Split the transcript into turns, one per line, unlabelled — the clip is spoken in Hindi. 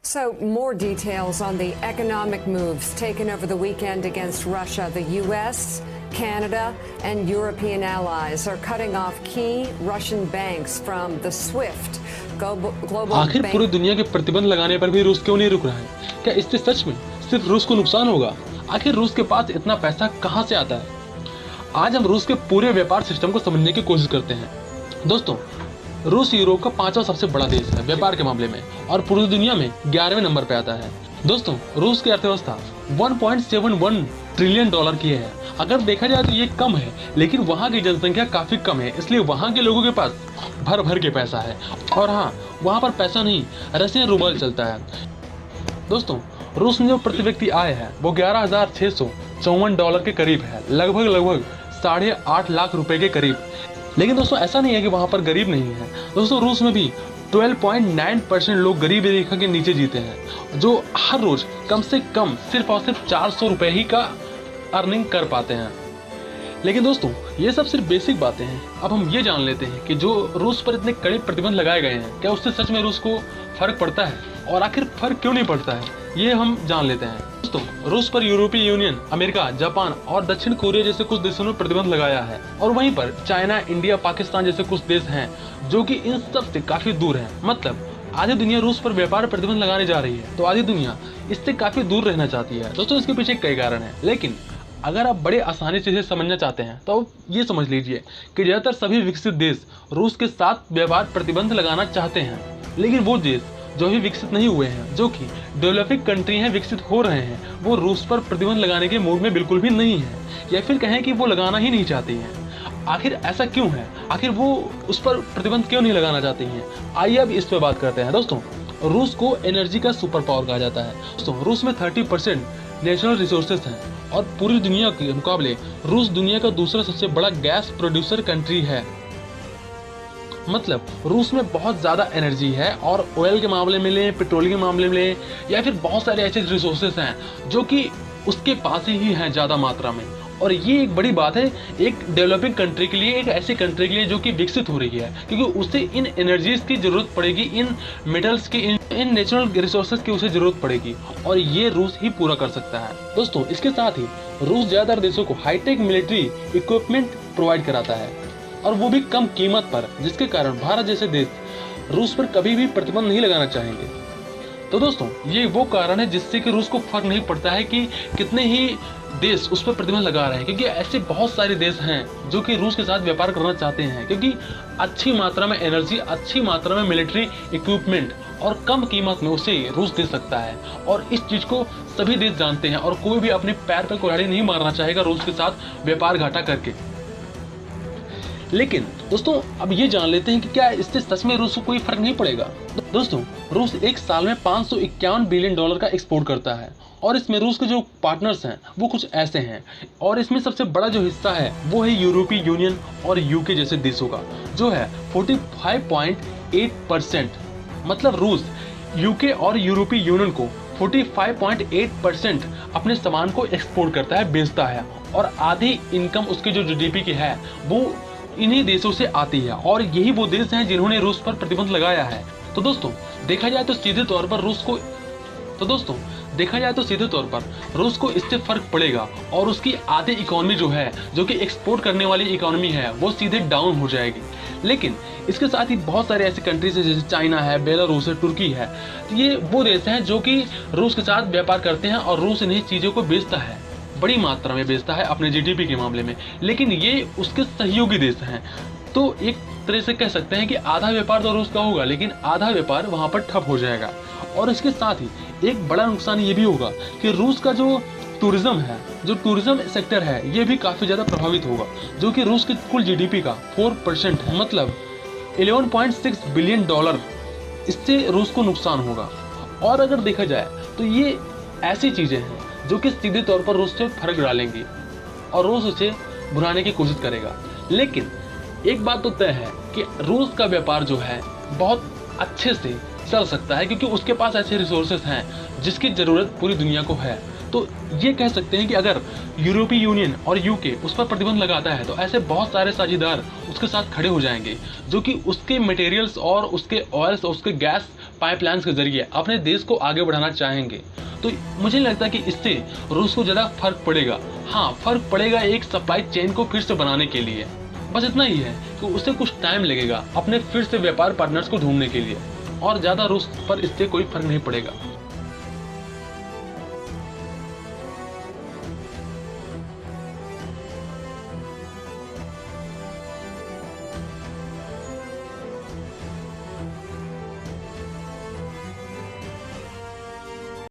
So, more details on the economic moves taken over the weekend against Russia. The U.S., Canada, and European allies are cutting off key Russian banks from the SWIFT global
आखिर
bank.
पूरी दुनिया के प्रतिबंध लगाने पर भी रूस क्यों नहीं रुक रहा है? क्या इससे सच में सिर्फ रूस को नुकसान होगा? आखिर रूस के पास इतना पैसा कहां से आता है? आज हम रूस के पूरे व्यापार सिस्टम को समझने की कोशिश करते हैं। दोस्तों, रूस यूरोप का 5वां सबसे बड़ा देश है व्यापार के मामले में और पूरी दुनिया में 11वें नंबर पे आता है। दोस्तों, रूस की अर्थव्यवस्था 1.71 ट्रिलियन डॉलर की है। अगर देखा जाए तो ये कम है, लेकिन वहाँ की जनसंख्या काफी कम है, इसलिए वहाँ के लोगों के पास भर भर के पैसा है। और हाँ, वहाँ पर पैसा नहीं, रशियन रूबल चलता है। दोस्तों, रूस में जो प्रति व्यक्ति आय है वो 11,654 डॉलर के करीब है, लगभग 8.5 लाख रुपए के करीब। लेकिन दोस्तों, ऐसा नहीं है कि वहाँ पर गरीब नहीं है। दोस्तों, रूस में भी 12.9% लोग गरीबी रेखा के नीचे जीते हैं, जो हर रोज कम से कम सिर्फ और सिर्फ 400 रुपए ही का अर्निंग कर पाते हैं। लेकिन दोस्तों, ये सब सिर्फ बेसिक बातें हैं। अब हम ये जान लेते हैं कि जो रूस पर इतने कड़े प्रतिबंध लगाए गए हैं, क्या उससे सच में रूस को फर्क पड़ता है, और आखिर फर्क क्यों नहीं पड़ता है, ये हम जान लेते हैं। दोस्तों, रूस पर यूरोपीय यूनियन, अमेरिका, जापान और दक्षिण कोरिया जैसे कुछ देशों ने प्रतिबंध लगाया है, और वहीं पर चाइना, इंडिया, पाकिस्तान जैसे कुछ देश हैं जो कि इन सब से काफी दूर हैं। मतलब आधी दुनिया रूस पर व्यापार प्रतिबंध लगाने जा रही है, तो आधी दुनिया इससे काफी दूर रहना चाहती है। दोस्तों, इसके पीछे कई कारण हैं, लेकिन अगर आप बड़े आसानी से इसे समझना चाहते हैं तो ये समझ लीजिए कि ज्यादातर सभी विकसित देश रूस के साथ व्यापार प्रतिबंध लगाना चाहते हैं, लेकिन वो देश जो अभी विकसित नहीं हुए हैं, जो कि डेवलपिंग कंट्री हैं, विकसित हो रहे हैं, वो रूस पर प्रतिबंध लगाने के मूड में बिल्कुल भी नहीं है, या फिर कहें कि वो लगाना ही नहीं चाहती हैं। आखिर ऐसा क्यों है? आखिर वो उस पर प्रतिबंध क्यों नहीं लगाना चाहती हैं? आइए अब इस पर बात करते हैं। दोस्तों, रूस को एनर्जी का सुपर पावर कहा जाता है। दोस्तों, रूस में 30% नेचुरल रिसोर्सेज हैं, और पूरी दुनिया के मुकाबले रूस दुनिया का दूसरा सबसे बड़ा गैस प्रोड्यूसर कंट्री है। मतलब रूस में बहुत ज्यादा एनर्जी है, और ऑयल के मामले में लें, पेट्रोल के मामले में लें, या फिर बहुत सारे ऐसे रिसोर्सेज हैं जो कि उसके पास ही हैं ज्यादा मात्रा में। और ये एक बड़ी बात है एक डेवलपिंग कंट्री के लिए, एक ऐसी कंट्री के लिए जो कि विकसित हो रही है, क्योंकि उसे इन एनर्जीज की जरूरत पड़ेगी, इन मेटल्स की, इन नेचुरल रिसोर्सेज की उसे जरूरत पड़ेगी, और ये रूस ही पूरा कर सकता है। दोस्तों, इसके साथ ही रूस ज्यादातर देशों को हाईटेक मिलिट्री इक्विपमेंट प्रोवाइड कराता है, और वो भी कम कीमत पर, जिसके कारण भारत जैसे देश रूस पर कभी भी प्रतिबंध नहीं लगाना चाहेंगे। तो दोस्तों, ये वो कारण है जिससे कि रूस को फर्क नहीं पड़ता है कि कितने ही देश उस पर प्रतिबंध लगा रहे हैं, क्योंकि ऐसे बहुत सारे देश हैं जो कि रूस के साथ व्यापार करना चाहते हैं, क्योंकि अच्छी मात्रा में एनर्जी, अच्छी मात्रा में मिलिट्री इक्विपमेंट और कम कीमत में उसे रूस दे सकता है। और इस चीज को सभी देश जानते हैं, और कोई भी अपने पैर पर कुल्हाड़ी नहीं मारना चाहेगा रूस के साथ व्यापार घाटा करके। लेकिन दोस्तों, अब ये जान लेते हैं कि क्या इससे सच में रूस को कोई फर्क नहीं पड़ेगा। दोस्तों, रूस एक साल में 551 बिलियन डॉलर का एक्सपोर्ट करता है, और इसमें रूस के जो पार्टनर्स हैं वो कुछ ऐसे हैं, और इसमें सबसे बड़ा जो हिस्सा है वो है यूरोपीय यूनियन और यूके जैसे देशों का, जो है 45.8%। मतलब रूस यूके और यूरोपीय यूनियन को 45.8% अपने सामान को एक्सपोर्ट करता है, बेचता है, और आधी इनकम उसकी जो जीडीपी की है वो इन्हीं देशों से आती है, और यही वो देश हैं जिन्होंने रूस पर प्रतिबंध लगाया है। तो दोस्तों, देखा जाए तो सीधे तौर पर रूस को इससे फर्क पड़ेगा, और उसकी आधी इकोनॉमी जो है, जो कि एक्सपोर्ट करने वाली इकोनॉमी है, वो सीधे डाउन हो जाएगी। लेकिन इसके साथ ही बहुत सारे ऐसे कंट्रीज हैं जैसे चाइना है, बेलारूस है, तुर्की है, तो ये वो देश हैं जो कि रूस के साथ व्यापार करते हैं, और रूस इन्हीं चीजों को बेचता है, बड़ी मात्रा में बेचता है अपने जीडीपी के मामले में। लेकिन ये उसके सहयोगी देश हैं, तो एक तरह से कह सकते हैं कि आधा व्यापार तो रूस का होगा, लेकिन आधा व्यापार वहां पर ठप हो जाएगा। और इसके साथ ही एक बड़ा नुकसान ये भी होगा कि रूस का जो टूरिज्म है, जो टूरिज्म सेक्टर है, ये भी काफी ज्यादा प्रभावित होगा, जो कि रूस के कुल जीडीपी का 4% है। मतलब 11.6 बिलियन डॉलर इससे रूस को नुकसान होगा। और अगर देखा जाए तो ये ऐसी चीजें हैं जो कि सीधे तौर पर रूस से फर्क डालेंगी, और रूस उसे भुनाने की कोशिश करेगा। लेकिन एक बात तो तय है कि रूस का व्यापार जो है बहुत अच्छे से चल सकता है, क्योंकि उसके पास ऐसे रिसोर्सेस हैं जिसकी जरूरत पूरी दुनिया को है। तो ये कह सकते हैं कि अगर यूरोपीय यूनियन और यूके उस पर प्रतिबंध लगाता है, तो ऐसे बहुत सारे साझेदार उसके साथ खड़े हो जाएंगे, जो कि उसके मटेरियल्स और उसके ऑयल्स और उसके गैस पाइपलाइंस के जरिए अपने देश को आगे बढ़ाना चाहेंगे तो मुझे नहीं लगता कि इससे रूस को ज़्यादा फर्क पड़ेगा। हाँ, फर्क पड़ेगा एक सप्लाई चेन को फिर से बनाने के लिए। बस इतना ही है कि उसे कुछ टाइम लगेगा अपने फिर से व्यापार पार्टनर्स को ढूंढने के लिए, और ज़्यादा रूस पर इससे कोई फर्क नहीं पड़ेगा।